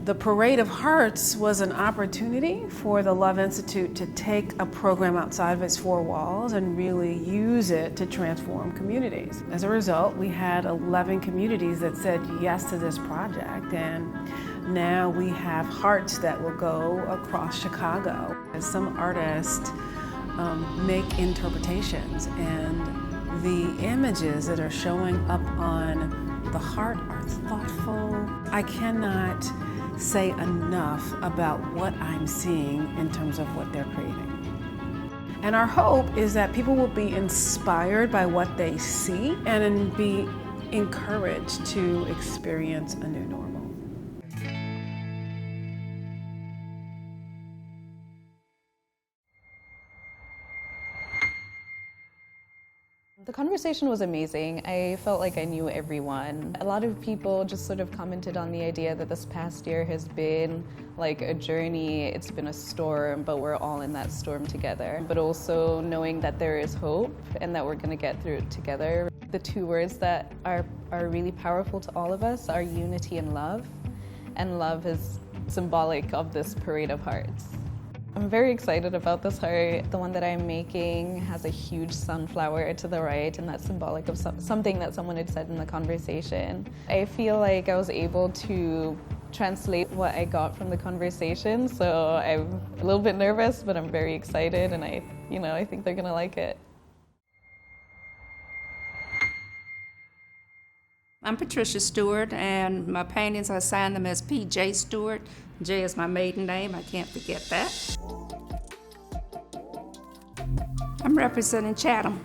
The Parade of Hearts was an opportunity for the LUV Institute to take a program outside of its four walls and really use it to transform communities. As a result, we had 11 communities that said yes to this project, and now we have hearts that will go across Chicago. As some artists make interpretations, and the images that are showing up on the heart are thoughtful. I cannot say enough about what I'm seeing in terms of what they're creating. And our hope is that people will be inspired by what they see and be encouraged to experience a new normal. The conversation was amazing. I felt like I knew everyone. A lot of people just sort of commented on the idea that this past year has been like a journey. It's been a storm, but we're all in that storm together. But also knowing that there is hope and that we're going to get through it together. The two words that are really powerful to all of us are unity and love. And love is symbolic of this Parade of Hearts. I'm very excited about this heart. The one that I'm making has a huge sunflower to the right, and that's symbolic of something that someone had said in the conversation. I feel like I was able to translate what I got from the conversation, so I'm a little bit nervous, but I'm very excited, and I think they're gonna like it. I'm Patricia Stewart, and my paintings, I signed them as P.J. Stewart. J is my maiden name, I can't forget that. I'm representing Chatham.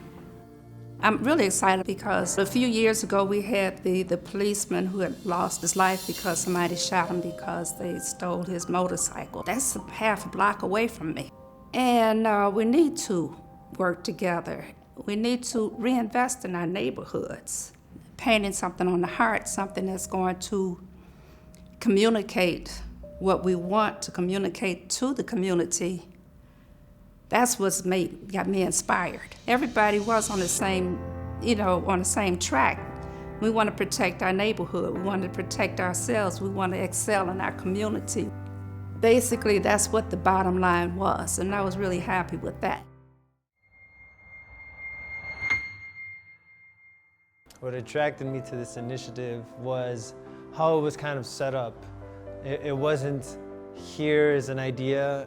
I'm really excited because a few years ago we had the policeman who had lost his life because somebody shot him because they stole his motorcycle. That's a half a block away from me. And we need to work together. We need to reinvest in our neighborhoods. Painting something on the heart, something that's going to communicate what we want to communicate to the community. That's what's got me inspired. Everybody was on the same, on the same track. We want to protect our neighborhood. We want to protect ourselves. We want to excel in our community. Basically, that's what the bottom line was, and I was really happy with that. What attracted me to this initiative was how it was kind of set up. It wasn't, here is an idea,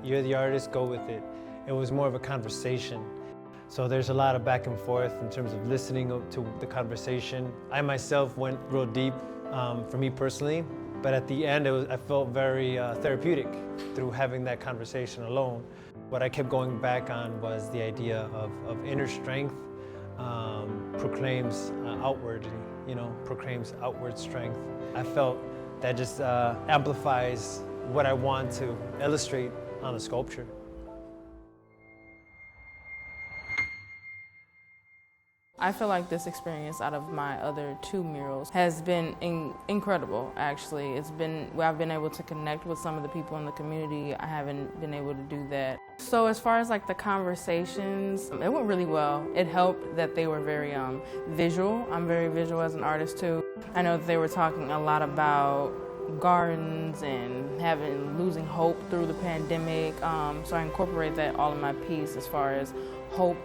you're the artist, go with it. It was more of a conversation. So there's a lot of back and forth in terms of listening to the conversation. I myself went real deep for me personally, but at the end I felt very therapeutic through having that conversation alone. What I kept going back on was the idea of inner strength proclaims outwardly, proclaims outward strength. I felt that just amplifies what I want to illustrate on a sculpture. I feel like this experience out of my other two murals has been incredible, actually. I've been able to connect with some of the people in the community. I haven't been able to do that. So as far as like the conversations, it went really well. It helped that they were very visual. I'm very visual as an artist too. I know that they were talking a lot about gardens and losing hope through the pandemic. So I incorporate that all in my piece as far as hope,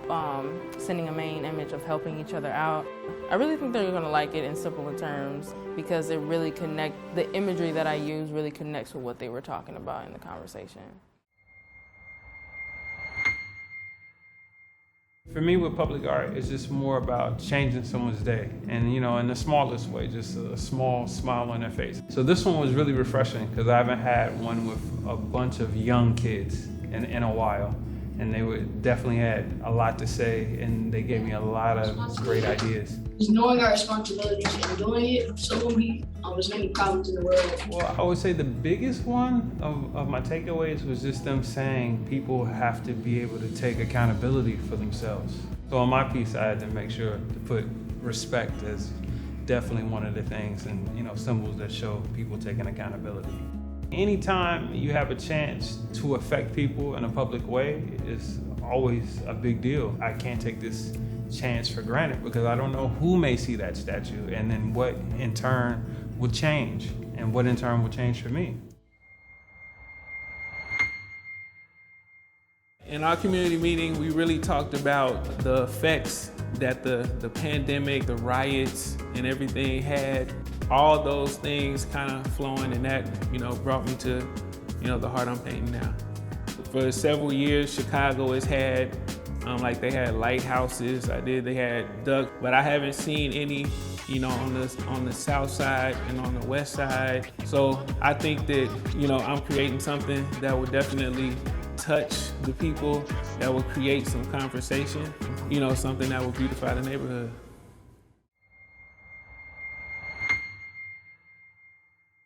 sending a main image of helping each other out. I really think they're gonna like it in simpler terms because the imagery that I use really connects with what they were talking about in the conversation. For me, with public art, it's just more about changing someone's day. And, in the smallest way, just a small smile on their face. So this one was really refreshing because I haven't had one with a bunch of young kids in a while. And they definitely had a lot to say, and they gave me a lot of great ideas. Just knowing our responsibilities and doing it, so won't be as many problems in the world. Well, I would say the biggest one of my takeaways was just them saying people have to be able to take accountability for themselves. So on my piece, I had to make sure to put respect as definitely one of the things, and symbols that show people taking accountability. Anytime you have a chance to affect people in a public way is always a big deal. I can't take this chance for granted because I don't know who may see that statue and then what in turn will change. and what in turn will change for me. In our community meeting, we really talked about the effects that the pandemic, the riots, and everything had. All those things kind of flowing, and that, brought me to, the heart I'm painting now. For several years, Chicago has had, they had lighthouses. They had ducks, but I haven't seen any, on the south side and on the west side. So I think that, I'm creating something that would definitely touch the people, that will create some conversation, something that will beautify the neighborhood.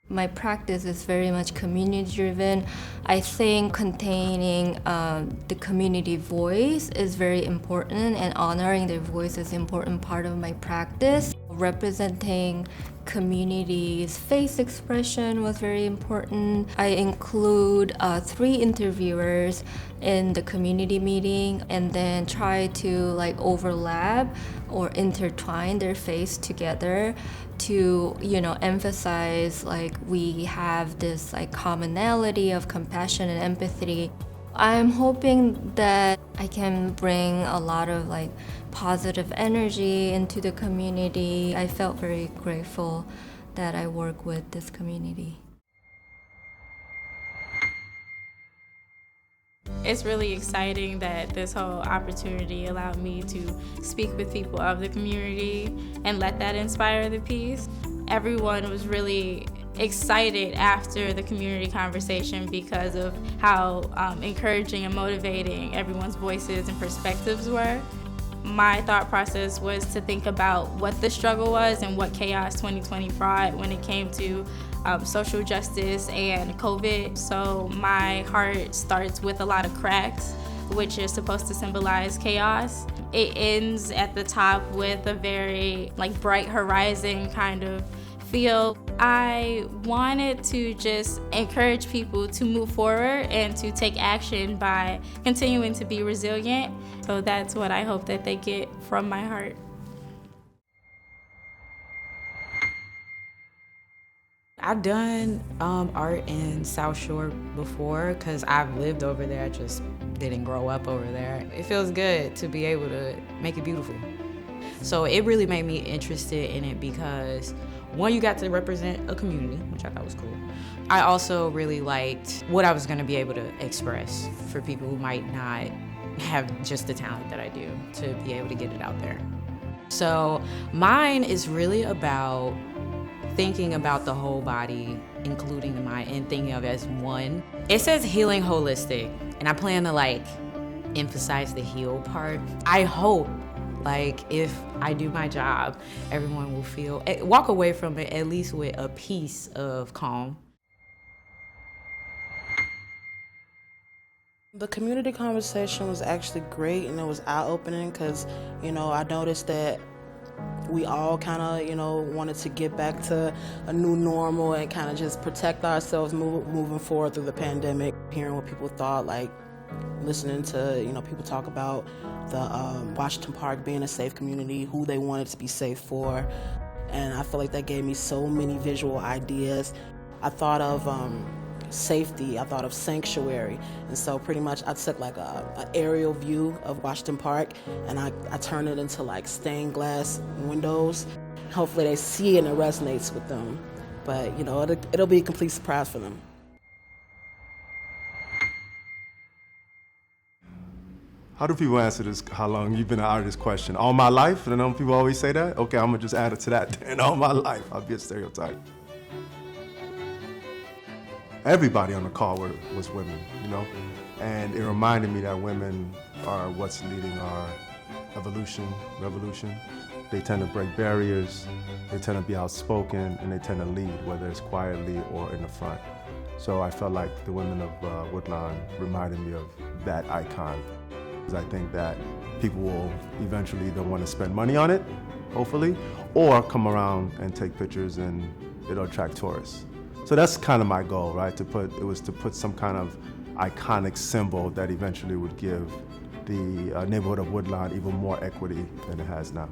My practice is very much community-driven. I think containing the community voice is very important, and honoring their voice is an important part of my practice. Representing community's face expression was very important. I include 3 interviewers in the community meeting, and then try to overlap or intertwine their face together to emphasize we have this commonality of compassion and empathy. I'm hoping that I can bring a lot of positive energy into the community. I felt very grateful that I work with this community. It's really exciting that this whole opportunity allowed me to speak with people of the community and let that inspire the piece. Everyone was really excited after the community conversation because of how encouraging and motivating everyone's voices and perspectives were. My thought process was to think about what the struggle was and what chaos 2020 brought when it came to social justice and COVID. So my heart starts with a lot of cracks, which is supposed to symbolize chaos. It ends at the top with a very bright horizon kind of feel. I wanted to just encourage people to move forward and to take action by continuing to be resilient. So that's what I hope that they get from my heart. I've done art in South Shore before because I've lived over there. I just didn't grow up over there. It feels good to be able to make it beautiful. So it really made me interested in it because, one, you got to represent a community, which I thought was cool. I also really liked what I was going to be able to express for people who might not have just the talent that I do to be able to get it out there. So mine is really about thinking about the whole body, including the mind, and thinking of it as one. It says healing holistic, and I plan to emphasize the heal part. I hope if I do my job, everyone will walk away from it at least with a piece of calm. The community conversation was actually great, and it was eye-opening because, I noticed that we all kind of, wanted to get back to a new normal and kind of just protect ourselves moving forward through the pandemic. Hearing what people thought, listening to, people talk about the Washington Park being a safe community, who they wanted to be safe for. And I feel like that gave me so many visual ideas. I thought of safety, I thought of sanctuary. And so pretty much I took an aerial view of Washington Park and I turned it into stained glass windows. Hopefully they see it and it resonates with them. But it'll be a complete surprise for them. How do people answer this, how long you've been an artist question? All my life? And I know people always say that. Okay, I'm gonna just add it to that. And all my life, I'll be a stereotype. Everybody on the call was women, And it reminded me that women are what's leading our revolution. They tend to break barriers, they tend to be outspoken, and they tend to lead, whether it's quietly or in the front. So I felt like the women of Woodlawn reminded me of that icon. I think that people will eventually either want to spend money on it, hopefully, or come around and take pictures and it'll attract tourists. So that's kind of my goal, right? To put some kind of iconic symbol that eventually would give the neighborhood of Woodlawn even more equity than it has now.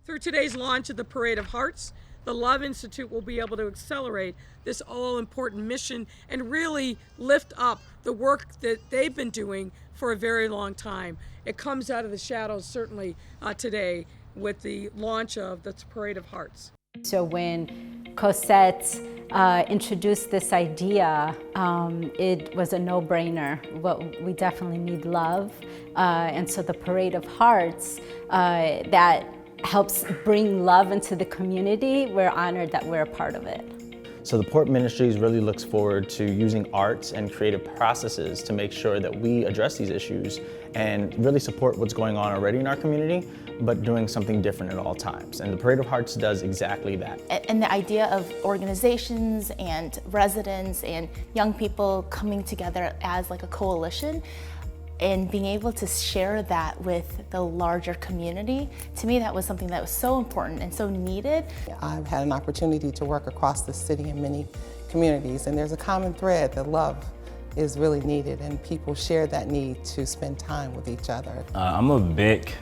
Through today's launch of the Parade of Hearts, the LUV Institute will be able to accelerate this all-important mission and really lift up the work that they've been doing for a very long time. It comes out of the shadows certainly today with the launch of the Parade of Hearts. So when Cosette introduced this idea, it was a no-brainer. Well, we definitely need love. And so the Parade of Hearts that helps bring love into the community, we're honored that we're a part of it. So the Port Ministries really looks forward to using arts and creative processes to make sure that we address these issues and really support what's going on already in our community, but doing something different at all times. And the Parade of Hearts does exactly that. And the idea of organizations and residents and young people coming together as like a coalition and being able to share that with the larger community, to me that was something that was so important and so needed. I've had an opportunity to work across the city in many communities, and there's a common thread that love is really needed, and people share that need to spend time with each other. I'm a big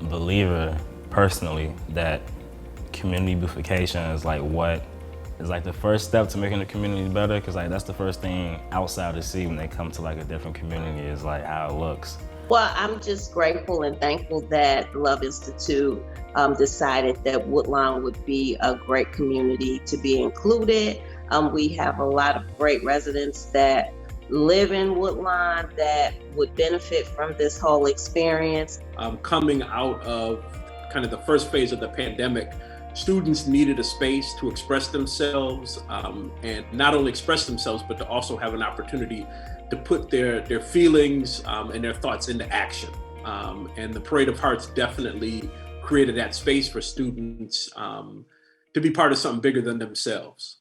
believer personally that community beautification is like the first step to making the community better, because like that's the first thing outsiders see when they come to like a different community is like how it looks. Well, I'm just grateful and thankful that the LUV Institute decided that Woodlawn would be a great community to be included. We have a lot of great residents that live in Woodlawn that would benefit from this whole experience. Coming out of kind of the first phase of the pandemic, students needed a space to express themselves, and not only express themselves, but to also have an opportunity to put their feelings and their thoughts into action. And the Parade of Hearts definitely created that space for students to be part of something bigger than themselves.